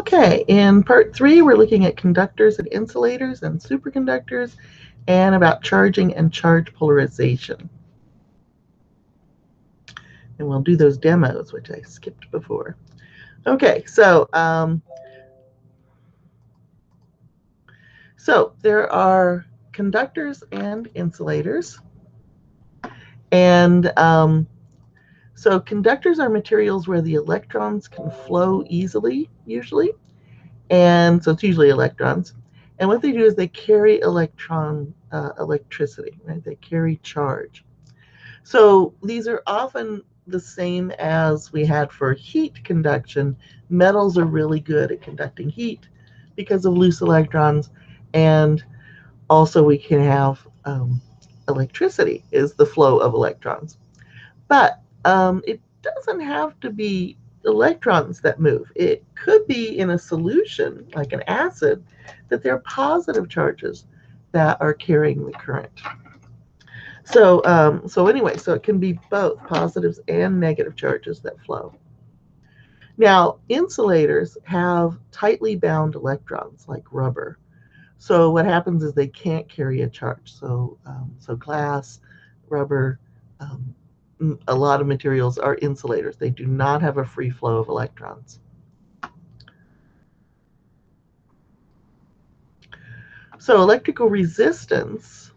Okay, in part 3, we're looking at conductors and insulators and superconductors and about charging and charge polarization. And we'll do those demos, which I skipped before. Okay, so there are conductors and insulators. And so conductors are materials where the electrons can flow easily, usually. And so it's usually electrons. And what they do is they carry electricity, right? They carry charge. So these are often the same as we had for heat conduction. Metals are really good at conducting heat because of loose electrons. And also we can have electricity is the flow of electrons. But it doesn't have to be electrons that move. It could be in a solution, like an acid, that there are positive charges that are carrying the current. So anyway, so it can be both positives and negative charges that flow. Now, insulators have tightly bound electrons, like rubber. So what happens is they can't carry a charge. So glass, rubber, a lot of materials are insulators. They do not have a free flow of electrons. So electrical resistance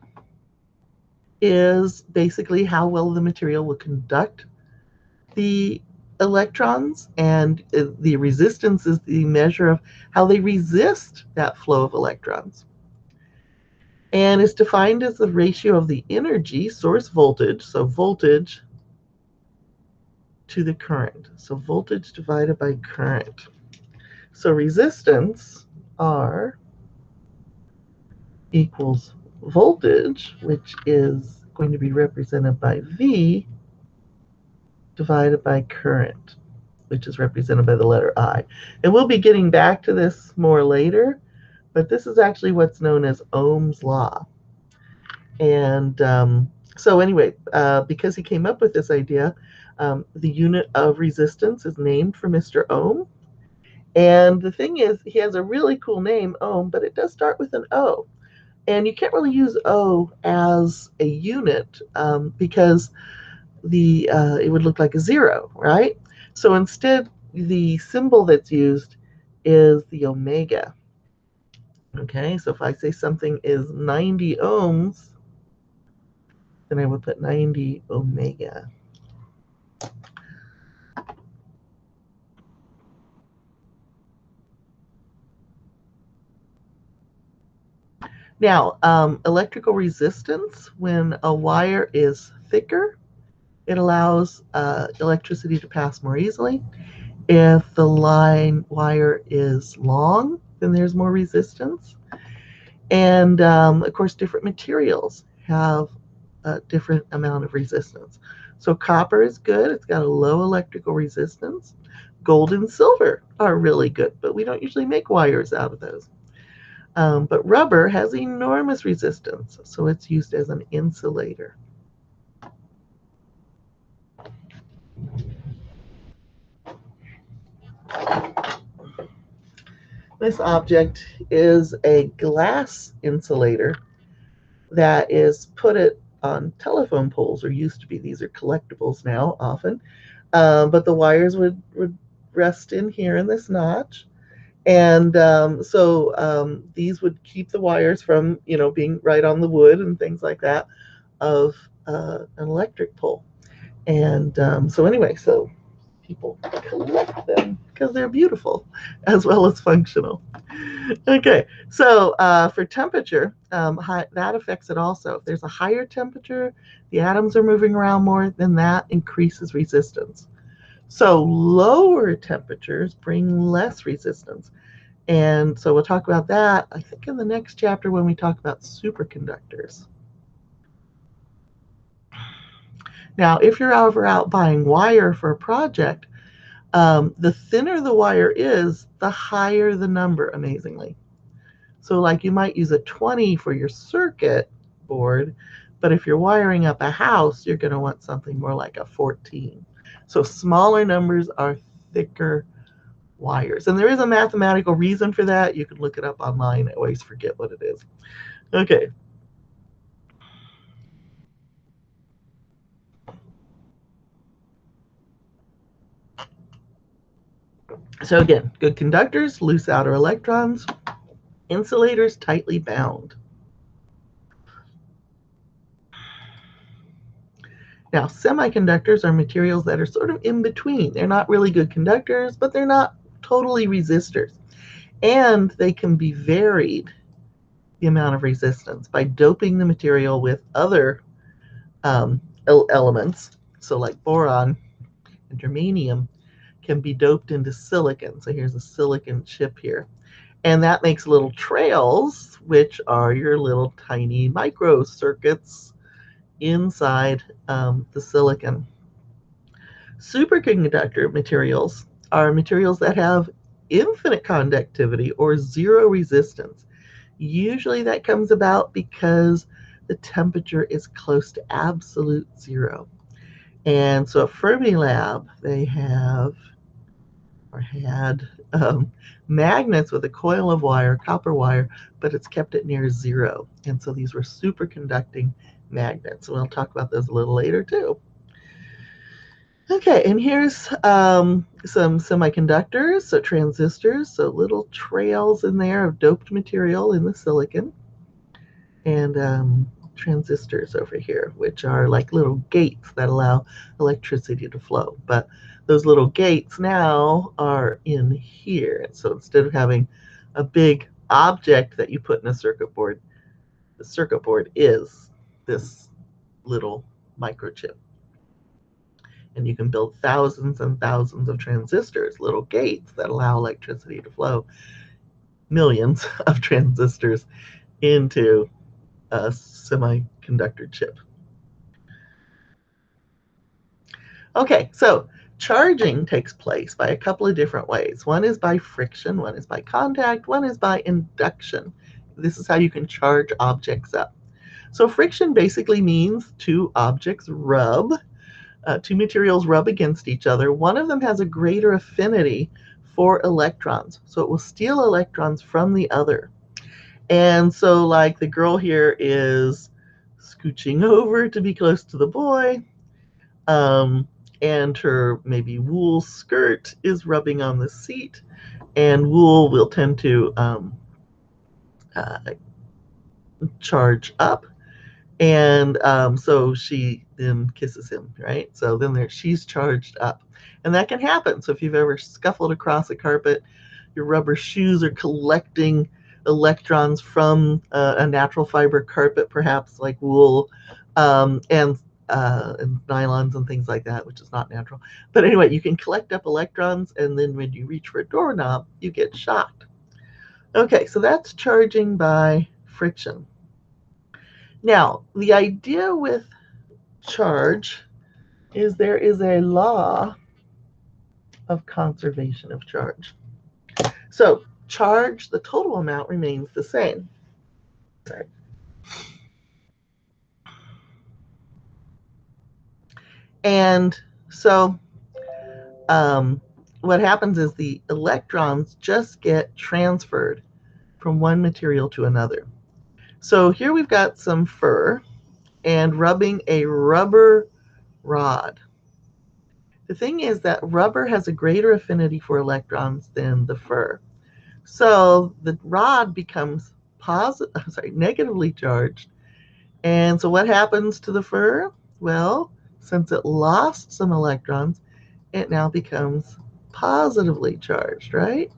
is basically how well the material will conduct the electrons, and the resistance is the measure of how they resist that flow of electrons. And is defined as the ratio of the energy, source voltage, so voltage, to the current. So voltage divided by current. So resistance, R, equals voltage, which is going to be represented by V, divided by current, which is represented by the letter I. And we'll be getting back to this more later, but this is actually what's known as Ohm's law. And so anyway, because he came up with this idea, the unit of resistance is named for Mr. Ohm. And the thing is, he has a really cool name, Ohm, but it does start with an O. And you can't really use O as a unit because it would look like a 0, right? So instead, the symbol that's used is the omega. Okay, so if I say something is 90 ohms, then I would put 90 omega. Now, electrical resistance, when a wire is thicker, it allows electricity to pass more easily. If the wire is long, then there's more resistance. And of course, different materials have a different amount of resistance. So copper is good. It's got a low electrical resistance. Gold and silver are really good, but we don't usually make wires out of those. But rubber has enormous resistance, so it's used as an insulator. This object is a glass insulator that is put on telephone poles, or used to be. These are collectibles now, often. But the wires would rest in here in this notch. And these would keep the wires from, being right on the wood and things like that of an electric pole. And so people collect them because they're beautiful as well as functional. Okay, so for temperature, that affects it also. If there's a higher temperature, the atoms are moving around more, then that increases resistance. So lower temperatures bring less resistance. And so we'll talk about that, I think, in the next chapter when we talk about superconductors. Now, if you're ever out buying wire for a project, the thinner the wire is, the higher the number, amazingly. So like you might use a 20 for your circuit board, but if you're wiring up a house, you're going to want something more like a 14. So smaller numbers are thicker wires. And there is a mathematical reason for that. You can look it up online. I always forget what it is. Okay. So again, good conductors, loose outer electrons, insulators, tightly bound. Now, semiconductors are materials that are sort of in between. They're not really good conductors, but they're not totally resistors. And they can be varied, the amount of resistance, by doping the material with other elements. So like boron and germanium can be doped into silicon. So here's a silicon chip here. And that makes little trails, which are your little tiny microcircuits inside the silicon. Superconductor materials are materials that have infinite conductivity or zero resistance. Usually that comes about because the temperature is close to absolute zero. And so at Fermilab, they have or had magnets with a coil of wire, copper wire, but it's kept it near zero. And so these were superconducting magnets. And we'll talk about those a little later too. Okay, and here's some semiconductors, so transistors, so little trails in there of doped material in the silicon. And transistors over here, which are like little gates that allow electricity to flow. But those little gates now are in here. So instead of having a big object that you put in a circuit board, the circuit board is this little microchip. And you can build thousands and thousands of transistors, little gates that allow electricity to flow, millions of transistors into a semiconductor chip. Okay, so charging takes place by a couple of different ways. One is by friction, one is by contact, one is by induction. This is how you can charge objects up. So friction basically means two objects rub, two materials rub against each other. One of them has a greater affinity for electrons, so it will steal electrons from the other. And so like the girl here is scooching over to be close to the boy, and her maybe wool skirt is rubbing on the seat, and wool will tend to uh, charge up. And so she then kisses him, right? So then she's charged up. And that can happen. So if you've ever scuffled across a carpet, your rubber shoes are collecting electrons from a natural fiber carpet, perhaps like wool, and nylons and things like that, which is not natural. But anyway, you can collect up electrons, and then when you reach for a doorknob, you get shocked. Okay, so that's charging by friction. Now, the idea with charge is there is a law of conservation of charge. So charge, the total amount remains the same. Sorry. And so what happens is the electrons just get transferred from one material to another. So here we've got some fur and rubbing a rubber rod. The thing is that rubber has a greater affinity for electrons than the fur. So the rod becomes negatively charged. And so what happens to the fur? Well, since it lost some electrons, it now becomes positively charged, right?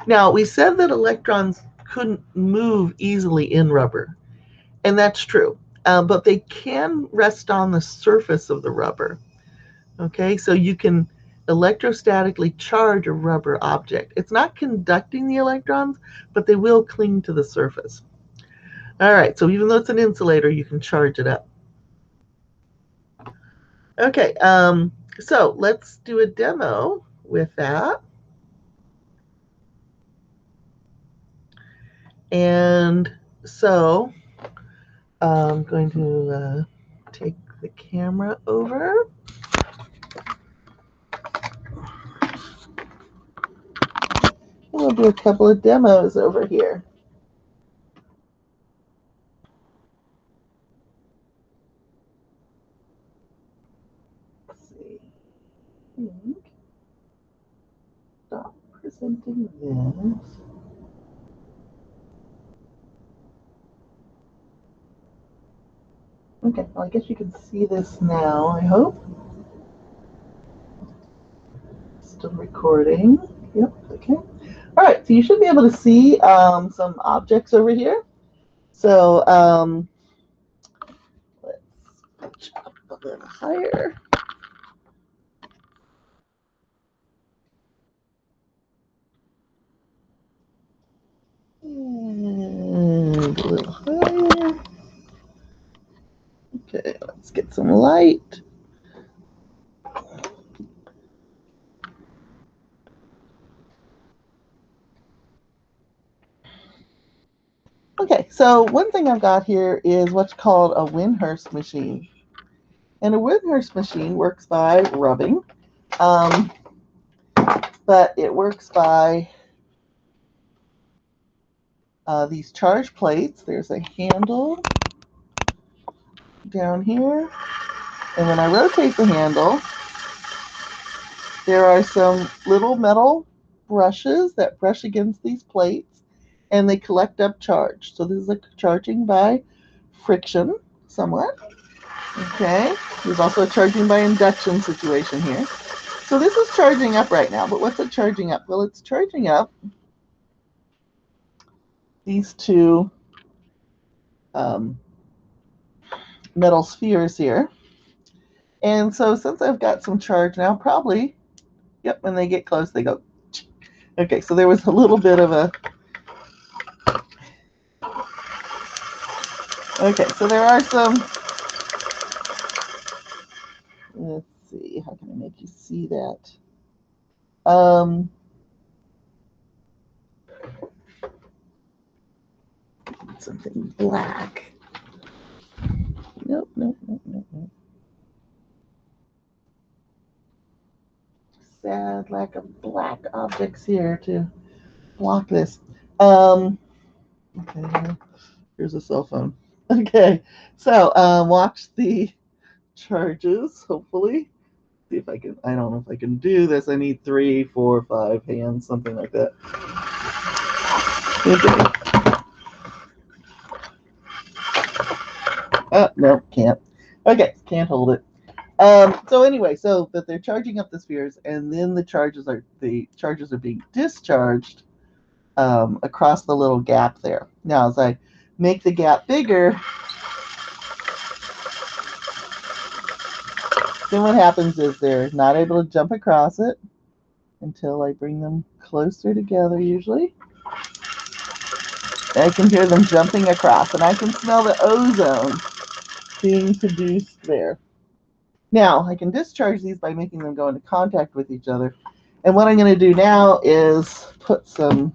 Now, we said that electrons couldn't move easily in rubber, and that's true. But they can rest on the surface of the rubber. Okay, so you can electrostatically charge a rubber object. It's not conducting the electrons, but they will cling to the surface. All right, so even though it's an insulator, you can charge it up. Okay, so let's do a demo with that. And so I'm going to take the camera over. I'll do a couple of demos over here. Let's see. Stop presenting this. Okay, well, I guess you can see this now, I hope. Still recording. Yep, okay. All right, so you should be able to see some objects over here. So let's jump a little higher. And a little higher. Okay, let's get some light. Okay, so one thing I've got here is what's called a Windhurst machine. And a Windhurst machine works by rubbing, but it works by these charge plates. There's a handle down here, and when I rotate the handle, there are some little metal brushes that brush against these plates, and they collect up charge. So this is like charging by friction somewhat. Okay, there's also a charging by induction situation here. So this is charging up right now, but what's it charging up? Well, it's charging up these two metal spheres here. And so since I've got some charge now, probably, yep, when they get close, they go. Okay, so there was a little bit of a, okay, so there are some, let's see, how can I make you see that? Something black. Nope, nope, nope, nope, nope. Sad lack of black objects here to block this. Okay, here's a cell phone. Okay, so watch the charges, hopefully. See if I can, I don't know if I can do this. I need 3, 4, 5 hands, something like that. Okay. No, can't. Okay, can't hold it. So anyway, so that they're charging up the spheres, and then the charges are being discharged across the little gap there. Now, as I make the gap bigger, then what happens is they're not able to jump across it until I bring them closer together, usually. I can hear them jumping across, and I can smell the ozone being produced there. Now, I can discharge these by making them go into contact with each other. And what I'm going to do now is put some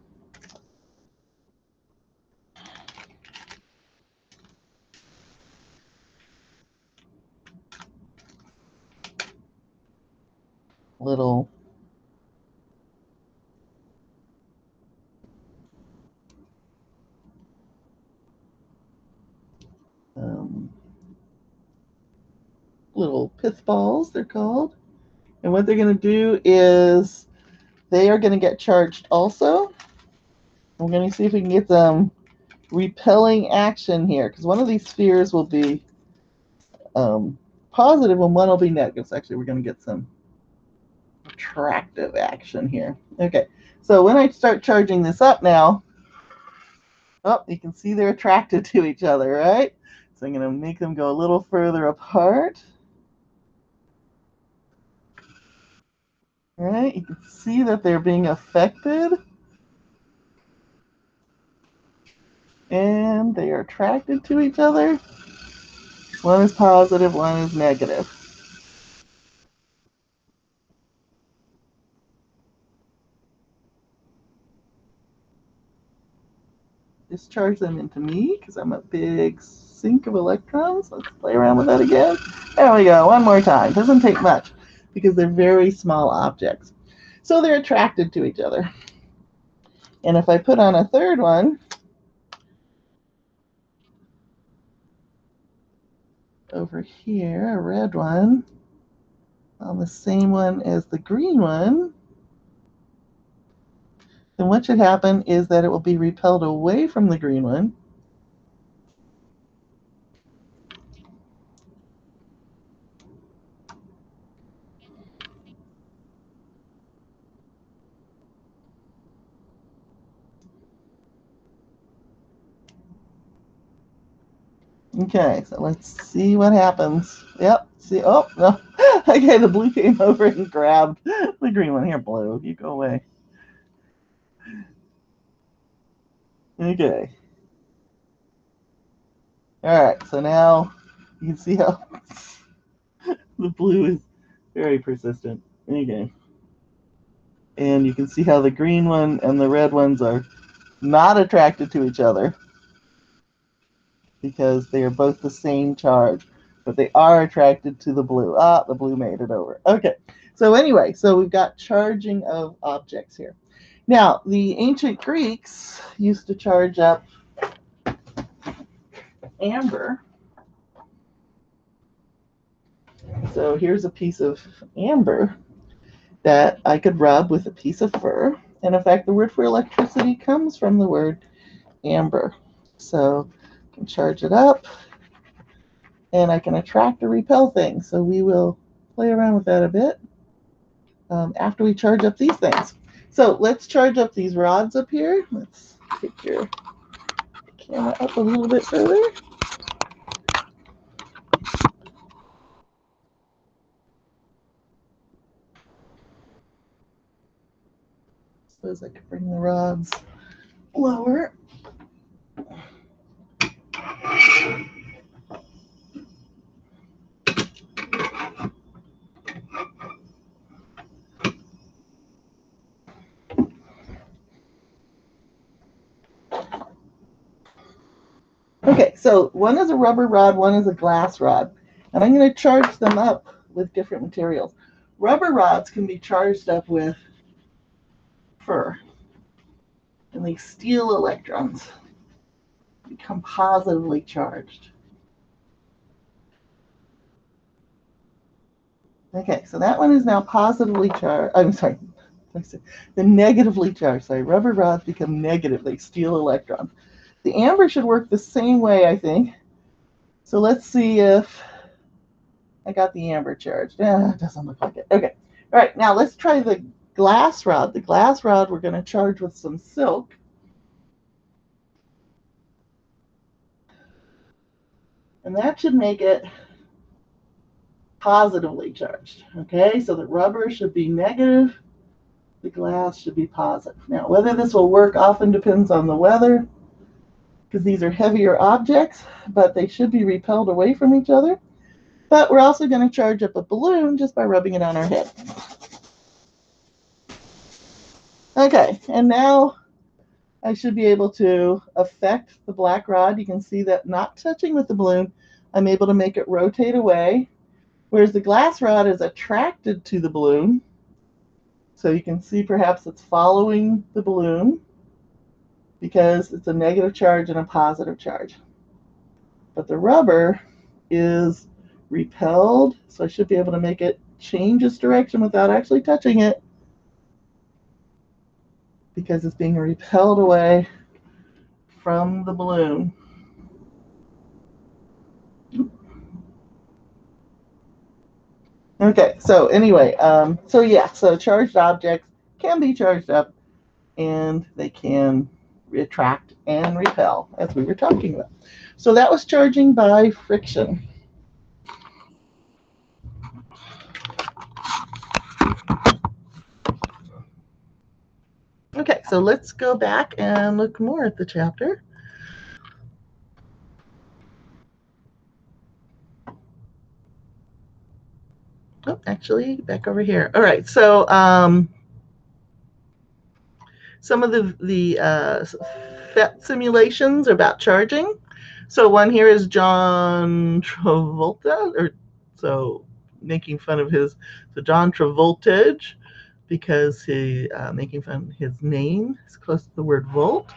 little little pith balls, they're called. And what they're going to do is they are going to get charged also. We're going to see if we can get some repelling action here, because one of these spheres will be positive and one will be negative. So actually, we're going to get some attractive action here. Okay, so when I start charging this up now, oh, you can see they're attracted to each other, right? So I'm going to make them go a little further apart. All right, you can see that they're being affected. And they are attracted to each other. One is positive, one is negative. Discharge them into me because I'm a big sink of electrons. Let's play around with that again. There we go, one more time. Doesn't take much because they're very small objects. So they're attracted to each other. And if I put on a third one, over here, a red one, on the same one as the green one, then what should happen is that it will be repelled away from the green one. Okay, so let's see what happens. Yep, see, oh, no. Okay, the blue came over and grabbed the green one. Here, blue, you go away. Okay. All right, so now you can see how the blue is very persistent. Okay. And you can see how the green one and the red ones are not attracted to each other because they are both the same charge, but they are attracted to the blue. Ah, the blue made it over. Okay. So anyway, so we've got charging of objects here. Now, the ancient Greeks used to charge up amber. So here's a piece of amber that I could rub with a piece of fur. And in fact, the word for electricity comes from the word amber. So I can charge it up and I can attract or repel things. So we will play around with that a bit after we charge up these things. So let's charge up these rods up here. Let's take your camera up a little bit further. Suppose I could bring the rods lower. Okay, so one is a rubber rod, one is a glass rod. And I'm going to charge them up with different materials. Rubber rods can be charged up with fur. And they steal electrons, become positively charged. Okay, so that one is now positively charged. I'm sorry, the negatively charged. Sorry, rubber rods become negative. They steal electrons. The amber should work the same way, I think. So let's see if I got the amber charged. It doesn't look like it. Okay. All right, now let's try the glass rod. The glass rod we're going to charge with some silk. And that should make it positively charged. Okay, so the rubber should be negative. The glass should be positive. Now, whether this will work often depends on the weather, because these are heavier objects, but they should be repelled away from each other. But we're also going to charge up a balloon just by rubbing it on our head. Okay, and now I should be able to affect the black rod. You can see that not touching with the balloon, I'm able to make it rotate away, whereas the glass rod is attracted to the balloon. So you can see perhaps it's following the balloon because it's a negative charge and a positive charge. But the rubber is repelled, so I should be able to make it change its direction without actually touching it because it's being repelled away from the balloon. Okay, so anyway, so charged objects can be charged up and they can attract and repel, as we were talking about. So that was charging by friction. Okay, so let's go back and look more at the chapter. Oh, actually, back over here. All right, so some of the PhET simulations are about charging. So one here is John Travolta, or so making fun of his, so John Travoltage because he making fun his name is close to the word volt.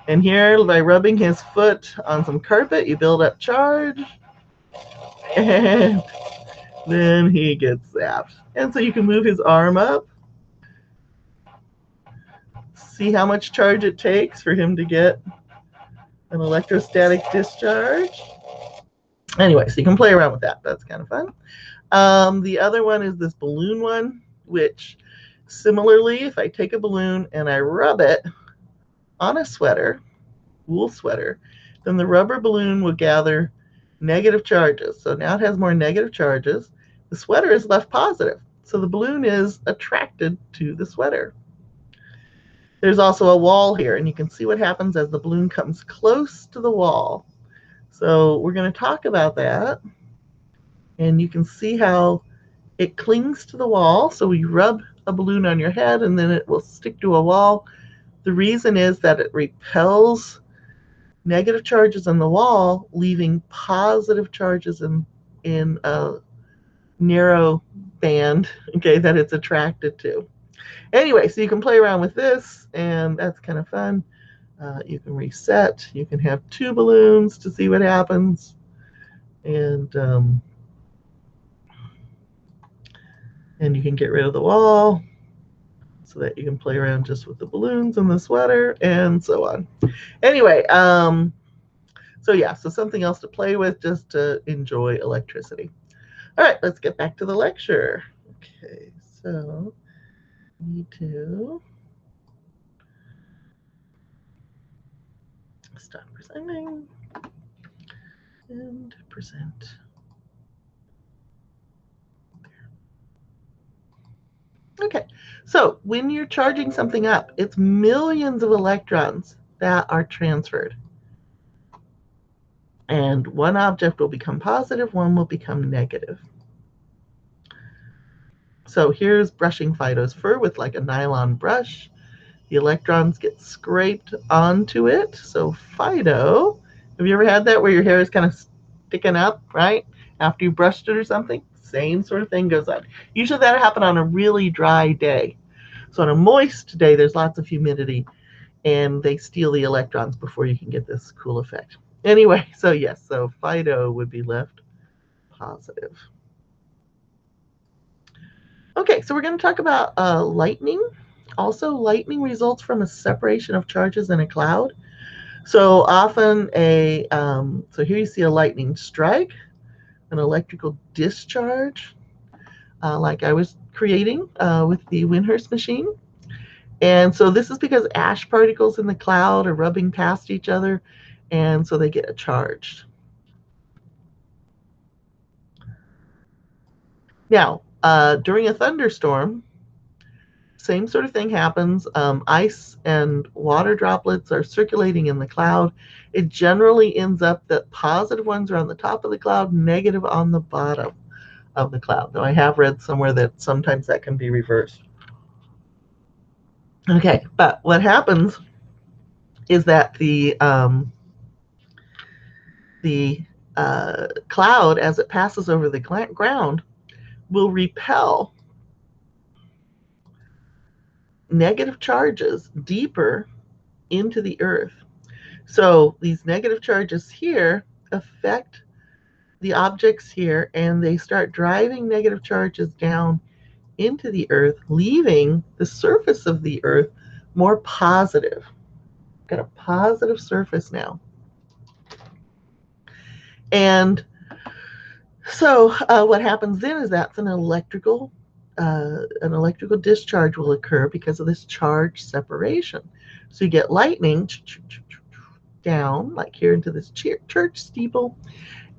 And here, by rubbing his foot on some carpet, you build up charge, and then he gets zapped. And so you can move his arm up, see how much charge it takes for him to get an electrostatic discharge. Anyway, so you can play around with that. That's kind of fun. The other one is this balloon one, which similarly, if I take a balloon and I rub it on a sweater, wool sweater, then the rubber balloon will gather negative charges. So now it has more negative charges. The sweater is left positive. So the balloon is attracted to the sweater. There's also a wall here, and you can see what happens as the balloon comes close to the wall. So we're going to talk about that. And you can see how it clings to the wall. So you rub a balloon on your head, and then it will stick to a wall. The reason is that it repels negative charges on the wall, leaving positive charges in a narrow band, okay, that it's attracted to. Anyway, so you can play around with this, and that's kind of fun. You can reset. You can have two balloons to see what happens, and you can get rid of the wall so that you can play around just with the balloons and the sweater, and so on. Anyway, so yeah, so something else to play with just to enjoy electricity. All right, let's get back to the lecture. Okay, so need to stop presenting and present. Okay, so when you're charging something up, it's millions of electrons that are transferred. And one object will become positive, one will become negative. So here's brushing Fido's fur with like a nylon brush. The electrons get scraped onto it. So Fido, have you ever had that where your hair is kind of sticking up, right? After you brushed it or something? Same sort of thing goes on. Usually that'll happen on a really dry day. So on a moist day, there's lots of humidity, and they steal the electrons before you can get this cool effect. Anyway, so yes, so Fido would be left positive. Okay, so we're going to talk about lightning. Also, lightning results from a separation of charges in a cloud. So often so here you see a lightning strike, an electrical discharge, like I was creating with the Windhurst machine. And so this is because ash particles in the cloud are rubbing past each other, and so they get charged. Now, during a thunderstorm, same sort of thing happens. Ice and water droplets are circulating in the cloud. It generally ends up that positive ones are on the top of the cloud, negative on the bottom of the cloud. Though I have read somewhere that sometimes that can be reversed. Okay, but what happens is that the cloud, as it passes over the ground, will repel negative charges deeper into the earth. So these negative charges here affect the objects here, and they start driving negative charges down into the earth, leaving the surface of the earth more positive. Got a positive surface now. And so what happens then is that's an electrical discharge will occur because of this charge separation. So you get lightning down, like here into this church steeple,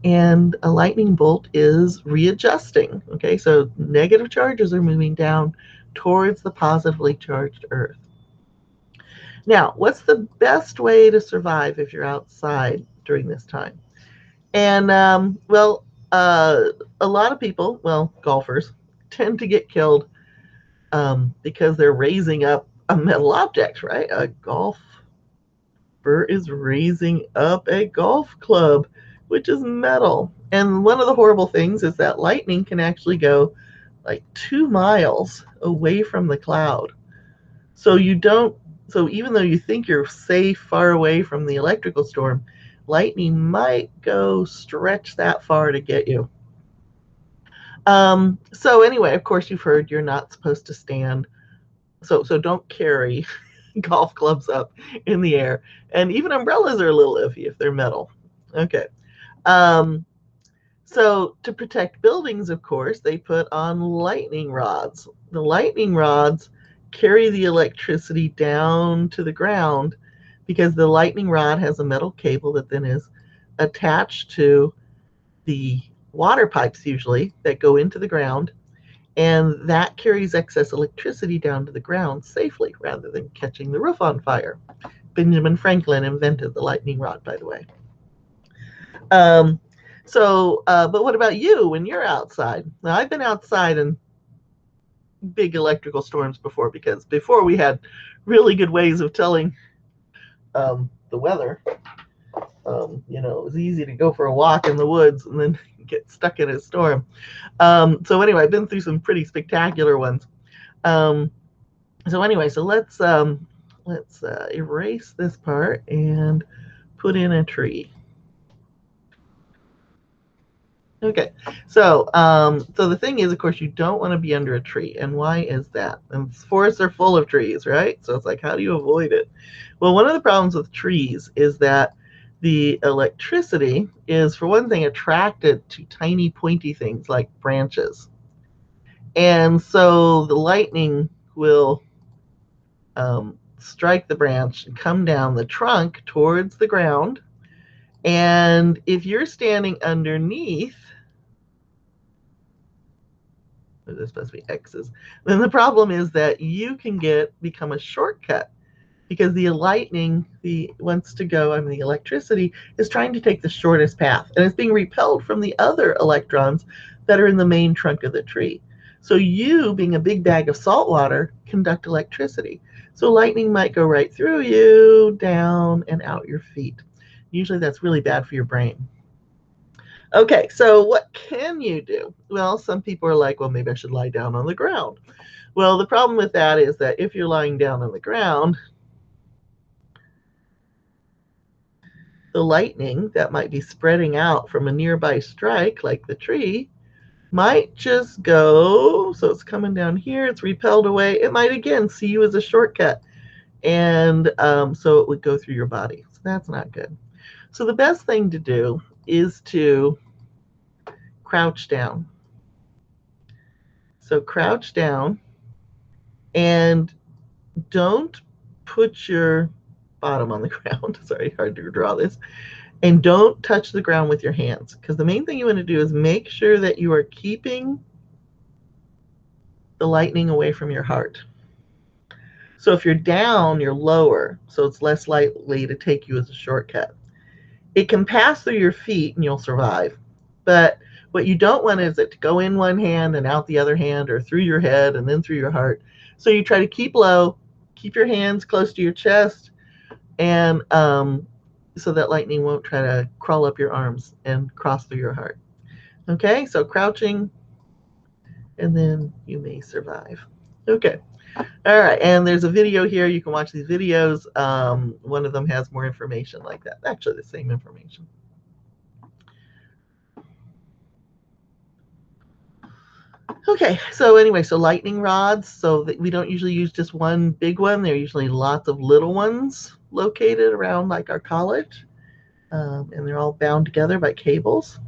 and a lightning bolt is readjusting. Okay, so negative charges are moving down towards the positively charged earth. Now, what's the best way to survive if you're outside during this time? And well, a lot of people, well, golfers, tend to get killed because they're raising up a metal object, right? A golfer is raising up a golf club, which is metal. And one of the horrible things is that lightning can actually go like 2 miles away from the cloud. So even though you think you're safe far away from the electrical storm, lightning might go stretch that far to get you. So anyway, of course, you've heard you're not supposed to stand. So don't carry golf clubs up in the air. And even umbrellas are a little iffy if they're metal. Okay. Um, so to protect buildings, of course, they put on lightning rods. The lightning rods carry the electricity down to the ground because the lightning rod has a metal cable that then is attached to the water pipes usually that go into the ground, and that carries excess electricity down to the ground safely rather than catching the roof on fire. Benjamin Franklin invented the lightning rod, by the way. But what about you when you're outside? Now, I've been outside in big electrical storms before, because before we had really good ways of telling the weather. It was easy to go for a walk in the woods and then get stuck in a storm. So anyway, I've been through some pretty spectacular ones. So let's erase this part and put in a tree. Okay, so the thing is, of course, you don't want to be under a tree. And why is that? And forests are full of trees, right? So it's like, how do you avoid it? Well, one of the problems with trees is that the electricity is, for one thing, attracted to tiny pointy things like branches. And so the lightning will strike the branch and come down the trunk towards the ground. And if you're standing underneath, there's supposed to be X's, then the problem is that you can become a shortcut, because the lightning wants to go, the electricity is trying to take the shortest path, and it's being repelled from the other electrons that are in the main trunk of the tree. So you, being a big bag of salt water, conduct electricity. So lightning might go right through you, down, and out your feet. Usually that's really bad for your brain. Okay, so what can you do? Well, some people are like, well, maybe I should lie down on the ground. Well, the problem with that is that if you're lying down on the ground, the lightning that might be spreading out from a nearby strike, like the tree, might just go, so it's coming down here, it's repelled away. It might again see you as a shortcut, and so it would go through your body. So that's not good. So the best thing to do is to crouch down. So crouch down, and don't put your bottom on the ground. Sorry, hard to draw this. And don't touch the ground with your hands, because the main thing you want to do is make sure that you are keeping the lightning away from your heart. So if you're down, you're lower, so it's less likely to take you as a shortcut. It can pass through your feet and you'll survive. But what you don't want is it to go in one hand and out the other hand, or through your head and then through your heart. So you try to keep low, keep your hands close to your chest, and so that lightning won't try to crawl up your arms and cross through your heart. Okay, so crouching, and then you may survive. Okay. All right, and there's a video here. You can watch these videos. One of them has more information like that. Actually, the same information. Okay, so anyway, so lightning rods. So we don't usually use just one big one. There are usually lots of little ones located around, like our college, and they're all bound together by cables.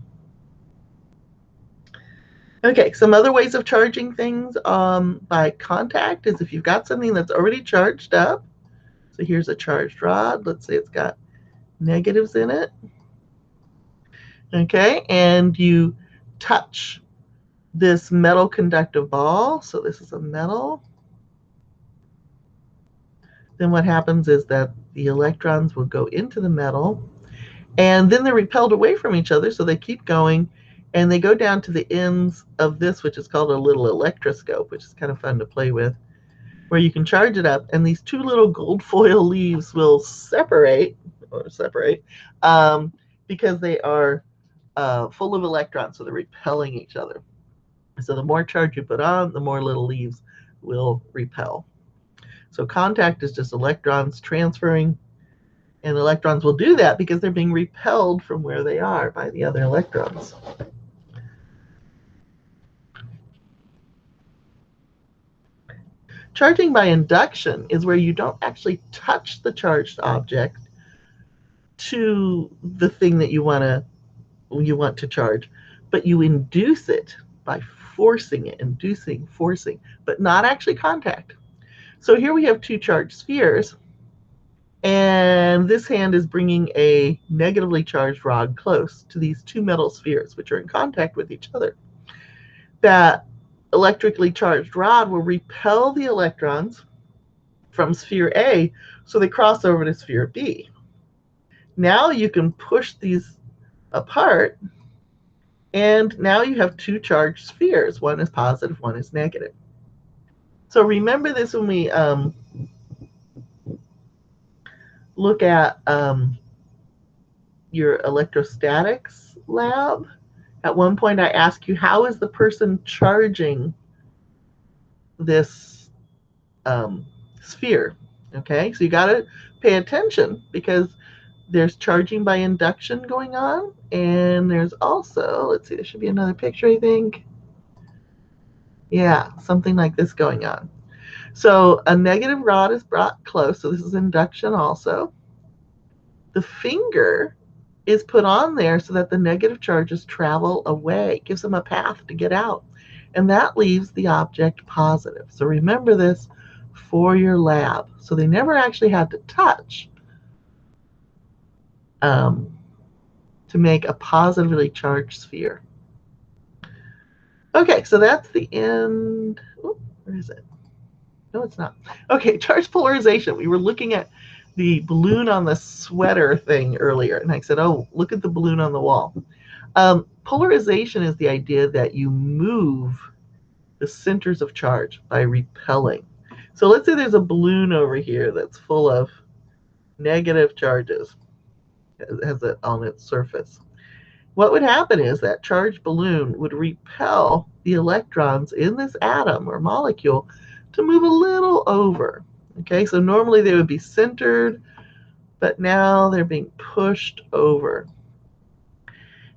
Okay, some other ways of charging things by contact is if you've got something that's already charged up. So here's a charged rod. Let's say it's got negatives in it. Okay, and you touch this metal conductive ball. So this is a metal. Then what happens is that the electrons will go into the metal, and then they're repelled away from each other, so they keep going, and they go down to the ends of this, which is called a little electroscope, which is kind of fun to play with, where you can charge it up, and these two little gold foil leaves will separate because they are full of electrons, so they're repelling each other. So the more charge you put on, the more little leaves will repel. So contact is just electrons transferring, and electrons will do that because they're being repelled from where they are by the other electrons. Charging by induction is where you don't actually touch the charged object to the thing that you want to charge, but you induce it by forcing it, inducing, forcing, but not actually contact. So here we have two charged spheres, and this hand is bringing a negatively charged rod close to these two metal spheres, which are in contact with each other. That electrically charged rod will repel the electrons from sphere A, so they cross over to sphere B. Now you can push these apart, and now you have two charged spheres. One is positive, one is negative. So remember this when we look at your electrostatics lab. At one point I asked you, how is the person charging this sphere? Okay, so you got to pay attention because there's charging by induction going on, and there's also, let's see, there should be another picture, I think. Yeah, something like this going on. So a negative rod is brought close, so this is induction also. The finger is put on there so that the negative charges travel away. It gives them a path to get out. And that leaves the object positive. So remember this for your lab. So they never actually had to touch to make a positively charged sphere. Okay, so that's the end. Ooh, where is it? No, it's not. Okay, charge polarization. We were looking at the balloon on the sweater thing earlier, and I said, oh, look at the balloon on the wall. Polarization is the idea that you move the centers of charge by repelling. So let's say there's a balloon over here that's full of negative charges. It has it on its surface. What would happen is that charged balloon would repel the electrons in this atom or molecule to move a little over. Okay, so normally they would be centered, but now they're being pushed over.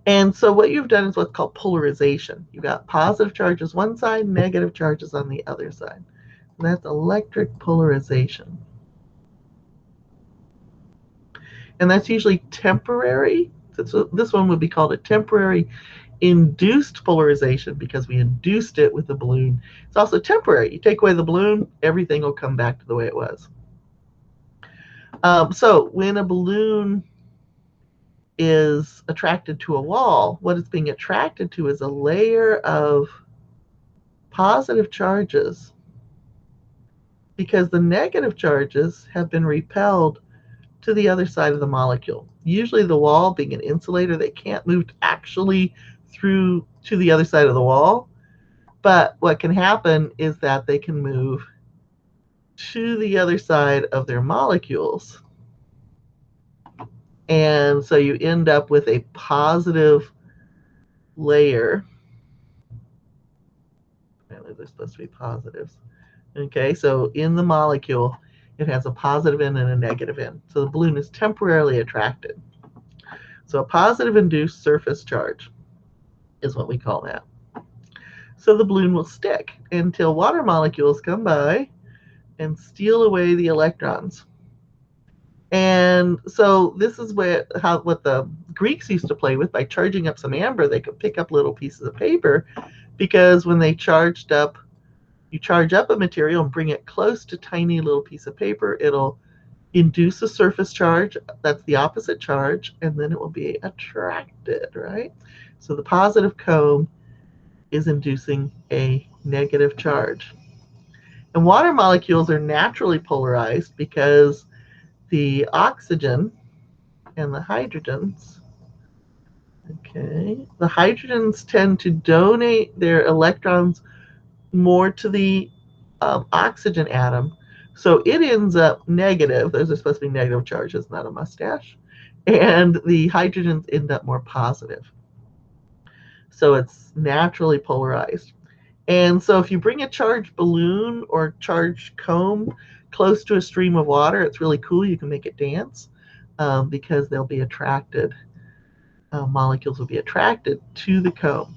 And so what you've done is what's called polarization. You've got positive charges one side, negative charges on the other side. And that's electric polarization. And that's usually temporary. So this one would be called a temporary induced polarization because we induced it with the balloon. It's also temporary. You take away the balloon, everything will come back to the way it was. So when a balloon is attracted to a wall, what it's being attracted to is a layer of positive charges because the negative charges have been repelled to the other side of the molecule. Usually the wall being an insulator, they can't move actually through to the other side of the wall. But what can happen is that they can move to the other side of their molecules. And so you end up with a positive layer. Apparently they're supposed to be positives. Okay, so in the molecule, it has a positive end and a negative end. So the balloon is temporarily attracted. So a positive induced surface charge is what we call that. So the balloon will stick until water molecules come by and steal away the electrons. And so this is what the Greeks used to play with. By charging up some amber, they could pick up little pieces of paper, because when they charged up, you charge up a material and bring it close to tiny little piece of paper, it'll induce a surface charge. That's the opposite charge, and then it will be attracted, right? So the positive cone is inducing a negative charge. And water molecules are naturally polarized because the oxygen and the hydrogens, okay, the hydrogens tend to donate their electrons more to the oxygen atom. So it ends up negative. Those are supposed to be negative charges, not a mustache. And the hydrogens end up more positive. So it's naturally polarized. And so if you bring a charged balloon or charged comb close to a stream of water, it's really cool. You can make it dance because they'll be attracted. Molecules will be attracted to the comb.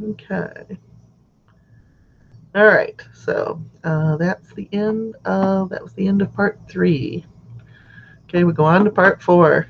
Okay. All right. So that's the end of that was the end of part 3. Okay, we go on to part 4.